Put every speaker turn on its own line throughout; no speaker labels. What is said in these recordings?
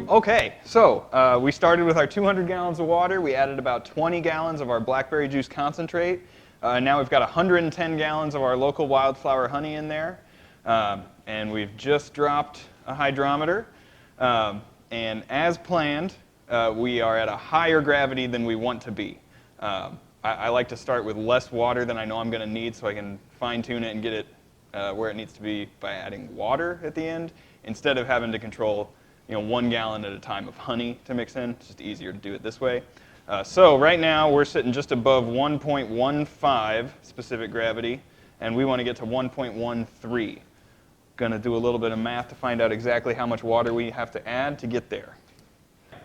Okay, so we started with our 200 gallons of water. We added about 20 gallons of our blackberry juice concentrate. Now we've got 110 gallons of our local wildflower honey in there. And we've just dropped a hydrometer. And as planned, we are at a higher gravity than we want to be. I like to start with less water than I know I'm going to need so I can fine-tune it and get it where it needs to be by adding water at the end, instead of having to control 1 gallon at a time of honey to mix in. It's just easier to do it this way. So right now we're sitting just above 1.15 specific gravity, and we want to get to 1.13. Going to do a little bit of math to find out exactly how much water we have to add to get there.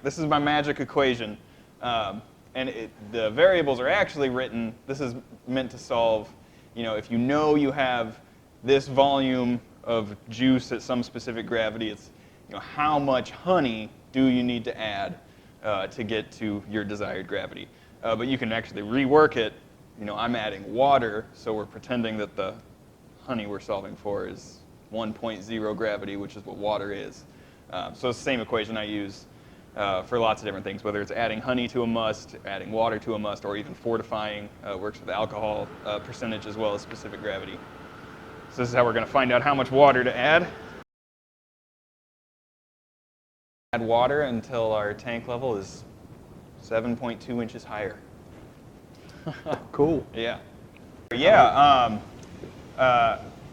This is my magic equation, and the variables are actually written. This is meant to solve, if you have this volume of juice at some specific gravity, it's how much honey do you need to add to get to your desired gravity. But you can actually rework it. I'm adding water, so we're pretending that the honey we're solving for is 1.0 gravity, which is what water is. So it's the same equation I use for lots of different things, whether it's adding honey to a must, adding water to a must, or even fortifying. Works with alcohol percentage as well as specific gravity. So this is how we're going to find out how much water to add. Add water until our tank level is 7.2 inches higher.
Cool.
Yeah. Yeah.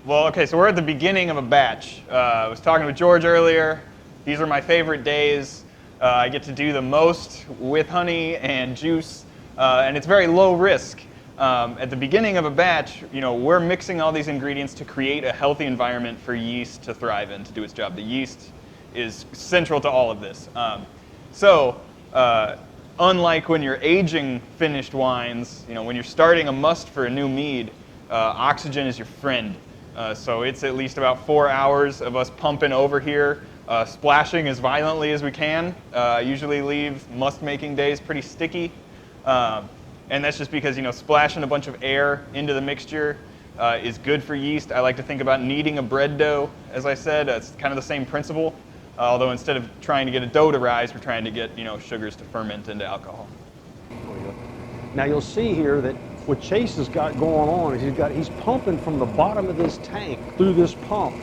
Well, okay, so we're at the beginning of a batch. I was talking with George earlier. These are my favorite days. I get to do the most with honey and juice, and it's very low risk. At the beginning of a batch, we're mixing all these ingredients to create a healthy environment for yeast to thrive in, to do its job. The yeast is central to all of this. Unlike when you're aging finished wines, when you're starting a must for a new mead, oxygen is your friend. So it's at least about 4 hours of us pumping over here, splashing as violently as we can. I usually leave must-making days pretty sticky. And that's just because, splashing a bunch of air into the mixture is good for yeast. I like to think about kneading a bread dough, as I said. It's kind of the same principle. Although instead of trying to get a dough to rise, we're trying to get, sugars to ferment into alcohol.
Now you'll see here that what Chase has got going on is he's pumping from the bottom of this tank through this pump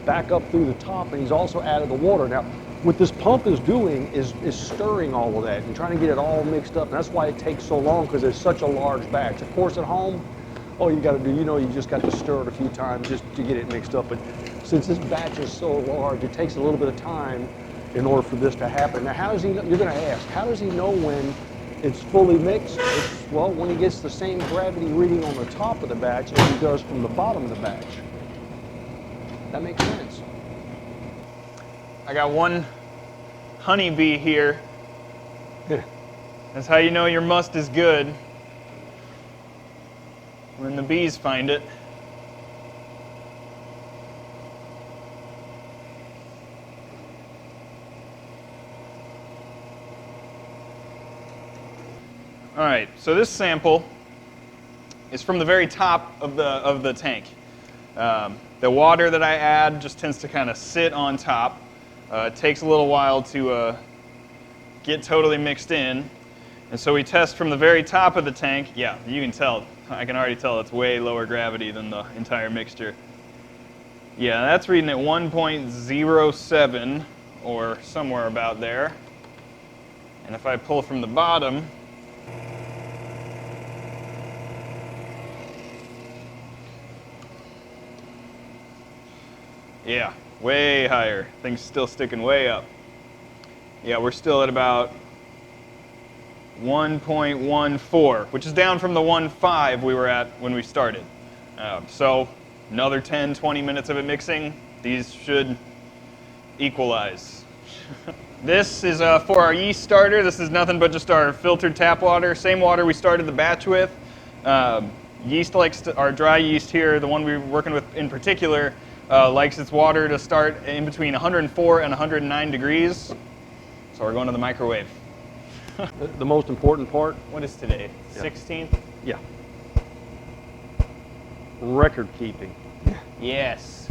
back up through the top, and he's also added the water. Now, what this pump is doing is stirring all of that and trying to get it all mixed up. And that's why it takes so long, because it's such a large batch. Of course, at home, all you got to do, you just got to stir it a few times just to get it mixed up. But since this batch is so large, it takes a little bit of time in order for this to happen. Now, how does he know? You're going to ask, how does he know when it's fully mixed? Well, when he gets the same gravity reading on the top of the batch as he does from the bottom of the batch. That makes sense.
I got one honeybee here.
Yeah.
That's how you know your must is good. When the bees find it. All right, so this sample is from the very top of the tank. The water that I add just tends to kind of sit on top. It takes a little while to get totally mixed in. And so we test from the very top of the tank. Yeah, you can tell. I can already tell it's way lower gravity than the entire mixture. Yeah, that's reading at 1.07 or somewhere about there. And if I pull from the bottom, yeah, way higher. Things still sticking way up. Yeah, we're still at about 1.14, which is down from the 1.5 we were at when we started. So another 10, 20 minutes of it mixing, these should equalize. This is for our yeast starter. This is nothing but just our filtered tap water, same water we started the batch with. Yeast likes our dry yeast here, the one we were working with in particular, likes its water to start in between 104 and 109 degrees. So we're going to the microwave.
The most important part?
What is today?
Yeah.
16th?
Yeah. Record keeping.
Yes.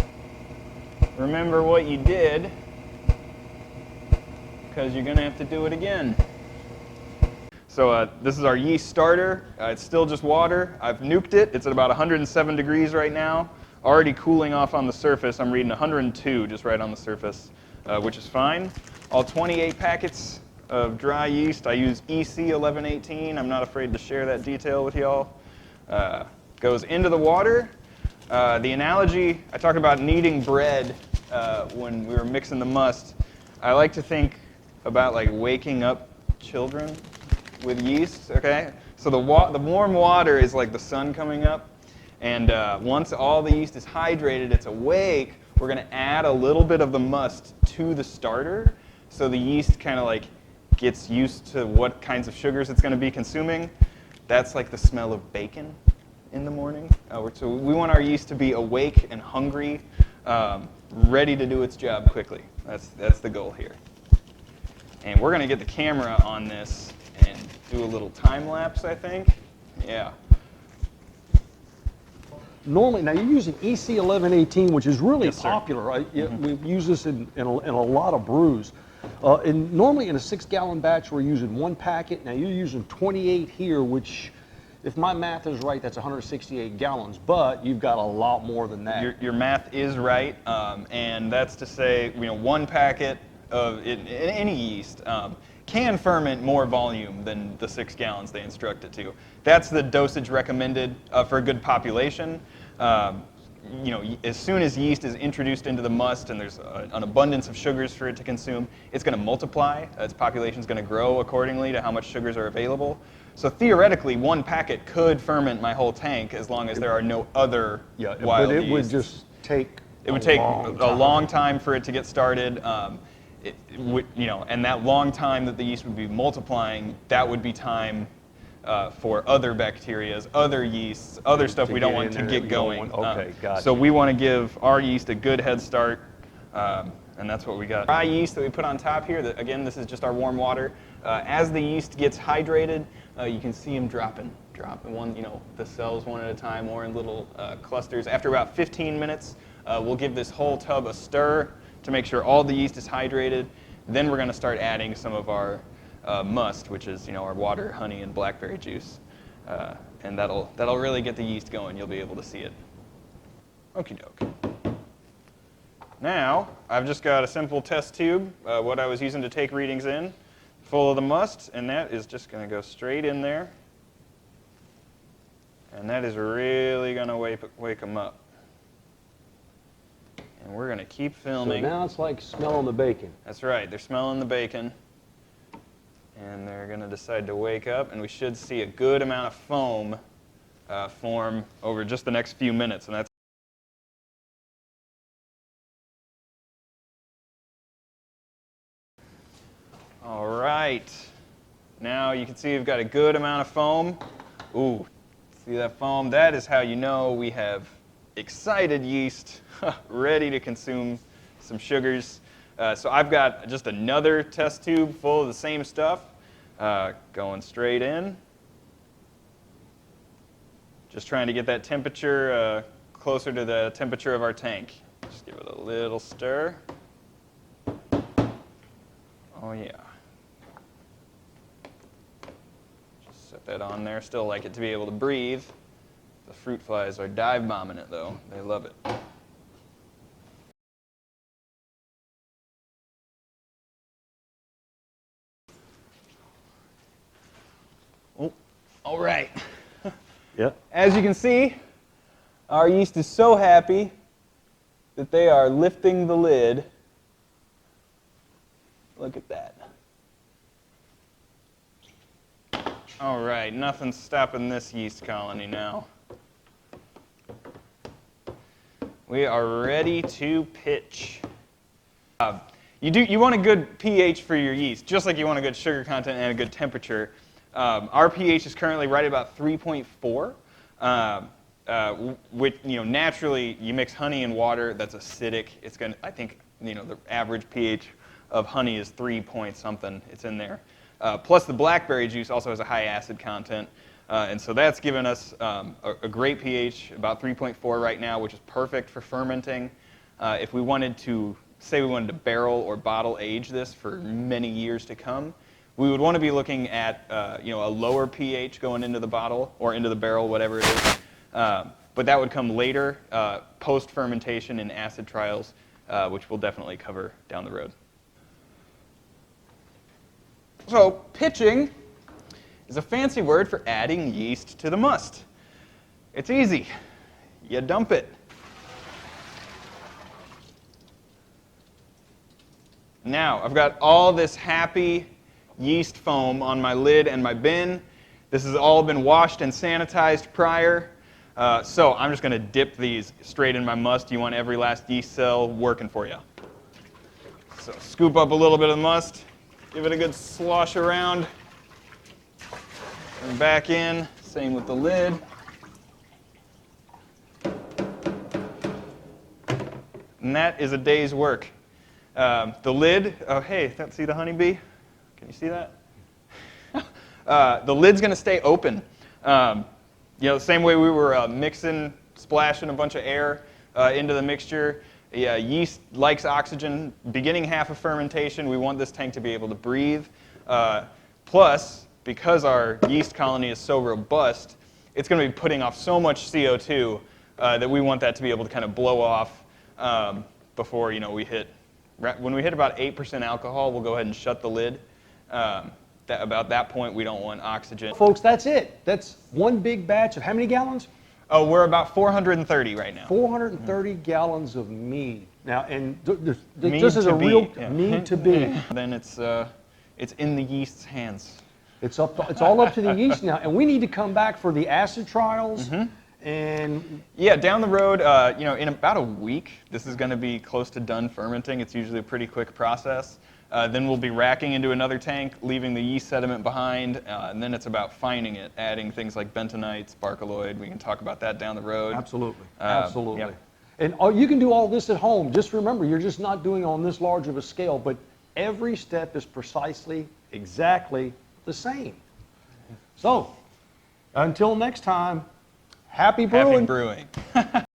Remember what you did. because you're going to have to do it again. So this is our yeast starter. It's still just water. I've nuked it. It's at about 107 degrees right now. Already cooling off on the surface. I'm reading 102 just right on the surface, which is fine. All 28 packets of dry yeast. I use EC 1118. I'm not afraid to share that detail with y'all. Goes into the water. The analogy, I talked about kneading bread when we were mixing the must. I like to think about like waking up children with yeast, okay? So the warm water is like the sun coming up, and once all the yeast is hydrated, it's awake, we're going to add a little bit of the must to the starter, so the yeast kind of like gets used to what kinds of sugars it's going to be consuming. That's like the smell of bacon in the morning. So we want our yeast to be awake and hungry, ready to do its job quickly. That's the goal here. And we're going to get the camera on this and do a little time lapse, I think. Yeah.
Normally, now you're using EC 1118, which is really
Yes, sir.
popular. Right? We use this in a lot of brews. And normally in a 6-gallon batch, we're using 1 packet. Now you're using 28 here, which, if my math is right, that's 168 gallons. But you've got a lot more than that.
Your math is right, and that's to say, 1 packet of any yeast can ferment more volume than the 6 gallons they instruct it to. That's the dosage recommended for a good population. As soon as yeast is introduced into the must and there's an abundance of sugars for it to consume, it's going to multiply. Its population is going to grow accordingly to how much sugars are available. So theoretically, 1 packet could ferment my whole tank as long as there are no other wild yeast.
But it would just take
a long time for it to get started. And that long time that the yeast would be multiplying, that would be time for other bacteria, other yeasts, other stuff we don't want to get going.
Okay, gotcha.
So we want to give our yeast a good head start, and that's what we got. Dry yeast that we put on top here, again, this is just our warm water. As the yeast gets hydrated, you can see them dropping one, the cells one at a time or in little clusters. After about 15 minutes, we'll give this whole tub a stir to make sure all the yeast is hydrated. Then we're going to start adding some of our must, which is our water, honey, and blackberry juice, and that'll really get the yeast going. You'll be able to see it. Okie doke. Now I've just got a simple test tube, what I was using to take readings in, full of the must, and that is just going to go straight in there, and that is really going to wake them up. And we're going to keep filming.
So now it's like smelling the bacon.
That's right. They're smelling the bacon. And they're going to decide to wake up. And we should see a good amount of foam form over just the next few minutes. And that's all right. Now you can see we've got a good amount of foam. Ooh, see that foam? That is how you know we have excited yeast ready to consume some sugars. So I've got just another test tube full of the same stuff going straight in. Just trying to get that temperature closer to the temperature of our tank. Just give it a little stir. Oh yeah. Just set that on there. Still like it to be able to breathe. The fruit flies are dive bombing it though. They love it. Oh, all right.
Yep.
As you can see, our yeast is so happy that they are lifting the lid. Look at that. All right, nothing's stopping this yeast colony now. We are ready to pitch. You want a good pH for your yeast, just like you want a good sugar content and a good temperature. Our pH is currently right about 3.4. Which, naturally, you mix honey and water, that's acidic. It's going to, I think, the average pH of honey is 3 point something. It's in there. Plus, the blackberry juice also has a high acid content. And so that's given us a great pH, about 3.4 right now, which is perfect for fermenting. If we wanted to say we wanted to barrel or bottle age this for many years to come, we would want to be looking at a lower pH going into the bottle or into the barrel, whatever it is. But that would come later, post-fermentation in acid trials, which we'll definitely cover down the road. So pitching is a fancy word for adding yeast to the must. It's easy. You dump it. Now, I've got all this happy yeast foam on my lid and my bin. This has all been washed and sanitized prior. So I'm just going to dip these straight in my must. You want every last yeast cell working for you. So scoop up a little bit of the must, give it a good slosh around, and back in. Same with the lid. And that is a day's work. The lid, oh hey, see the honeybee? Can you see that? The lid's going to stay open. The same way we were mixing, splashing a bunch of air into the mixture. Yeast likes oxygen. Beginning half of fermentation, we want this tank to be able to breathe. Plus, because our yeast colony is so robust, it's going to be putting off so much CO2 that we want that to be able to kind of blow off before we hit. When we hit about 8% alcohol, we'll go ahead and shut the lid. About that point, we don't want oxygen.
Folks, that's it. That's one big batch of how many gallons?
Oh, we're about 430 right now.
430 gallons of mead. Now, and
Mead
this is
to
a real
be, yeah.
mead to be.
Then it's in the yeast's hands.
It's all up to the yeast now, and we need to come back for the acid trials. And
yeah, down the road, in about a week, this is going to be close to done fermenting. It's usually a pretty quick process. Then we'll be racking into another tank, leaving the yeast sediment behind, and then it's about fining it, adding things like bentonite, sparkaloid. We can talk about that down the road.
absolutely, absolutely.
Yeah.
And you can do all this at home. Just remember, you're just not doing it on this large of a scale, but every step is precisely, exactly the same. So, until next time, happy brewing.
Happy brewing.